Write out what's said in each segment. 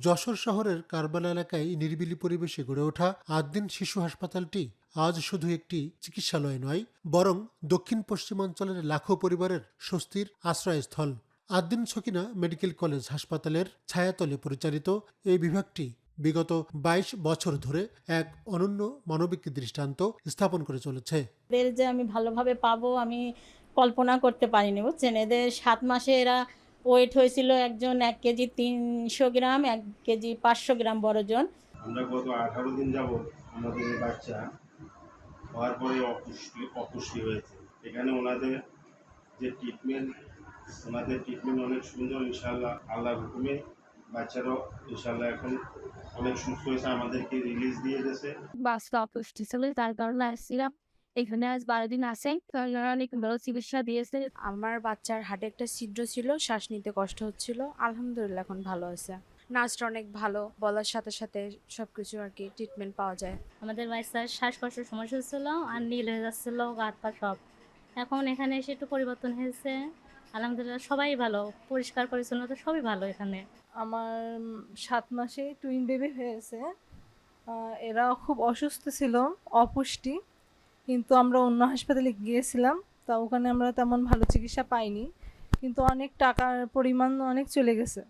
যশোর শহরের কারবালা এলাকায় নিরিবিলি পরিবেশে গড়ে ওঠা ৮ দিন শিশু হাসপাতালটি আজ শুধু একটি চিকিৎসালয় নয়, বরং দক্ষিণ পশ্চিমাঞ্চলের লাখো পরিবারের স্বস্তির আশ্রয়স্থল। ৮ দিন সকিনা মেডিকেল কলেজ হাসপাতালের ছায়াতলে পরিচালিত এই বিভাগটি বিগত ২২ বছর ধরে এক অনন্য মানবিক দৃষ্টান্ত স্থাপন করে চলেছে। এদের যে আমি ভালোভাবে পাবো আমি কল্পনা করতে পারিনি, বুঝছেন। এদের ৭ মাসে এরা ওয়েট হয়েছিল একজন ১ কেজি ৩০০ গ্রাম, ১ কেজি ৫০০ গ্রাম বড়জন। আমরা গত ১৮ দিন যাবৎ আমাদের এই বাচ্চা হওয়ার পরে অপুষ্টি হয়েছে। এখানে ওনাদের ট্রিটমেন্ট অনেক সুন্দর। ইনশাআল্লাহ আল্লাহর হুকুমে বাচ্চারাও ইনশাআল্লাহ এখন অনেক সুস্থ হয়েছে, আমাদেরকে রিলিজ দিয়ে দিয়েছে। বাসটা অপুষ্টি ছিল, তার কারণে আসছিলাম। এখানে আজ ১২ দিন আসে, অনেক ভালো চিকিৎসা দিয়েছে। আমার বাচ্চার হার্টে একটা ছিদ্র ছিল, শ্বাস নিতে কষ্ট হচ্ছিল। আলহামদুলিল্লাহ এখন ভালো আছে। নার্সটা অনেক ভালো, বলার সাথে সাথে সবকিছু আর কি ট্রিটমেন্ট পাওয়া যায়। আমাদের বাচ্চার শ্বাসকষ্টের সমস্যা ছিল আর নীল হয়ে যাচ্ছিল হাত পা সব। এখন এখানে এসে একটু পরিবর্তন হয়েছে, আলহামদুলিল্লাহ। সবাই ভালো, পরিষ্কার পরিচ্ছন্নতা সবই ভালো এখানে। আমার ৭ মাসে টুইন বেবি হয়েছে। এরা খুব অসুস্থ ছিল, অপুষ্টি। কিন্তু আমরা অন্য হাসপাতালে গিয়েছিলাম, তা ওখানে আমরা তেমন ভালো চিকিৎসা পাইনি, কিন্তু অনেক টাকার পরিমাণ অনেক চলে গেছে।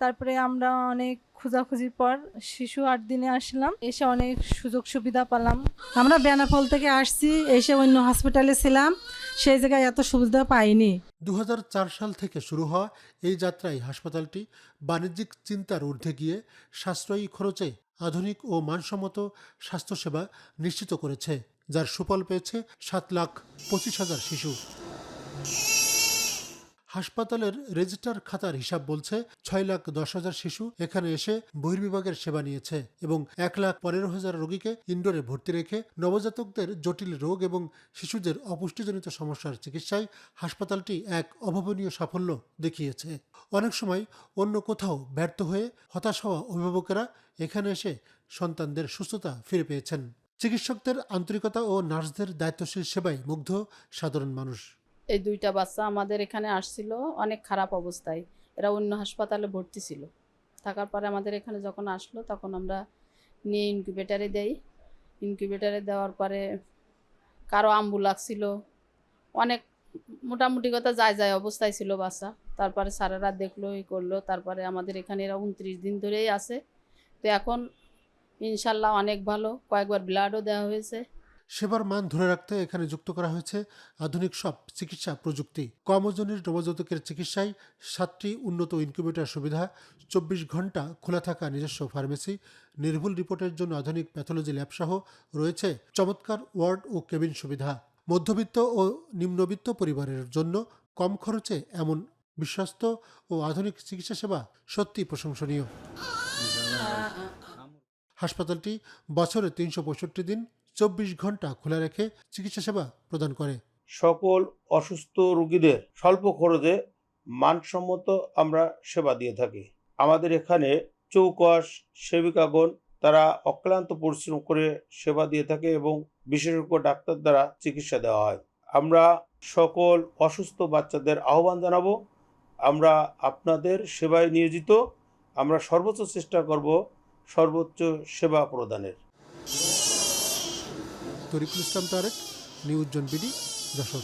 তারপরে আমরা অনেক খোঁজাখুঁজির পর শিশু ৮ দিনে আসলাম, এসে অনেক সুযোগ সুবিধা পেলাম। আমরা বেনাপোল থেকে আসছি, এসে অন্য হসপিটালে ছিলাম, সেই জায়গায় এত সুবিধা পাইনি। ২০০৪ সাল থেকে শুরু হওয়া এই যাত্রায় হাসপাতালটি বাণিজ্যিক চিন্তার ঊর্ধ্বে গিয়ে সাশ্রয়ী খরচে আধুনিক ও মানসম্মত স্বাস্থ্যসেবা নিশ্চিত করেছে, যার সুফল পেয়েছে ৭,২৫,০০০ শিশু। হাসপাতালের রেজিস্টার খাতার হিসাব বলছে ৬,১০,০০০ শিশু এখানে এসে বহির্বিভাগের সেবা নিয়েছে এবং ১,১৫,০০০ রোগীকে ইনডোরে ভর্তি রেখে নবজাতকদের জটিল রোগ এবং শিশুদের অপুষ্টিজনিত সমস্যার চিকিৎসায় হাসপাতালটি এক অভাবনীয় সাফল্য দেখিয়েছে। অনেক সময় অন্য কোথাও ব্যর্থ হয়ে হতাশ হওয়া অভিভাবকেরা এখানে এসে সন্তানদের সুস্থতা ফিরে পেয়েছেন। চিকিৎসকদের আন্তরিকতা ও নার্সদের দায়িত্বশীল সেবায় মুগ্ধ সাধারণ মানুষ। এই ২টা বাচ্চা আমাদের এখানে আসছিল অনেক খারাপ অবস্থায়। এরা অন্য হাসপাতালে ভর্তি ছিল। থাকার পরে আমাদের এখানে যখন আসলো তখন আমরা নিয়ে ইনকিউবেটারে দেই। ইনকিউবেটারে দেওয়ার পরে কারো আম্বু লাগছিল, অনেক মোটামুটি কথা যায় অবস্থায় ছিল বাচ্চা। তারপরে স্যারেরা দেখলো, করলো। তারপরে আমাদের এখানে এরা ২৯ দিন ধরেই আছে। তো এখন ইনশাল্লাহ অনেক ভালো, কয়েকবার ব্লাডও দেওয়া হয়েছে। সেবার মান ধরে রাখতে এখানে যুক্ত করা হয়েছে আধুনিক সব চিকিৎসা প্রযুক্তি। কম ওজনের নবজাতকের চিকিৎসায় ৭টি উন্নত ইনকিউবেটর সুবিধা, ২৪ ঘন্টা খোলা থাকা নিজস্ব ফার্মেসি, নির্ভুল রিপোর্টের জন্য আধুনিক প্যাথোলজি ল্যাব সহ রয়েছে চমৎকার ওয়ার্ড ও কেবিন সুবিধা। মধ্যবিত্ত ও নিম্নবিত্ত পরিবারের জন্য কম খরচে এমন বিশ্বস্ত ও আধুনিক চিকিৎসা সেবা সত্যি প্রশংসনীয়। হাসপাতালটি বছরে ৩৬৫ দিন ২৪ ঘন্টা খোলা রেখে চিকিৎসা সেবা প্রদান করে। সকল অসুস্থ রোগীদের স্বল্প খরচে মানসম্মত আমরা সেবা দিয়ে থাকি। আমাদের এখানে চৌকস সেবিকাগণ তারা অক্লান্ত পরিশ্রম করে সেবা দিয়ে থাকে এবং বিশেষজ্ঞ ডাক্তার দ্বারা চিকিৎসা দেওয়া হয়। আমরা সকল অসুস্থ বাচ্চাদের আহ্বান জানাবো, আমরা আপনাদের সেবায় নিয়োজিত। আমরা সর্বোচ্চ চেষ্টা করব সর্বোচ্চ সেবা প্রদানের। তরিকুল ইসলাম তারেক, নিউজ জন বিডি, যশোর।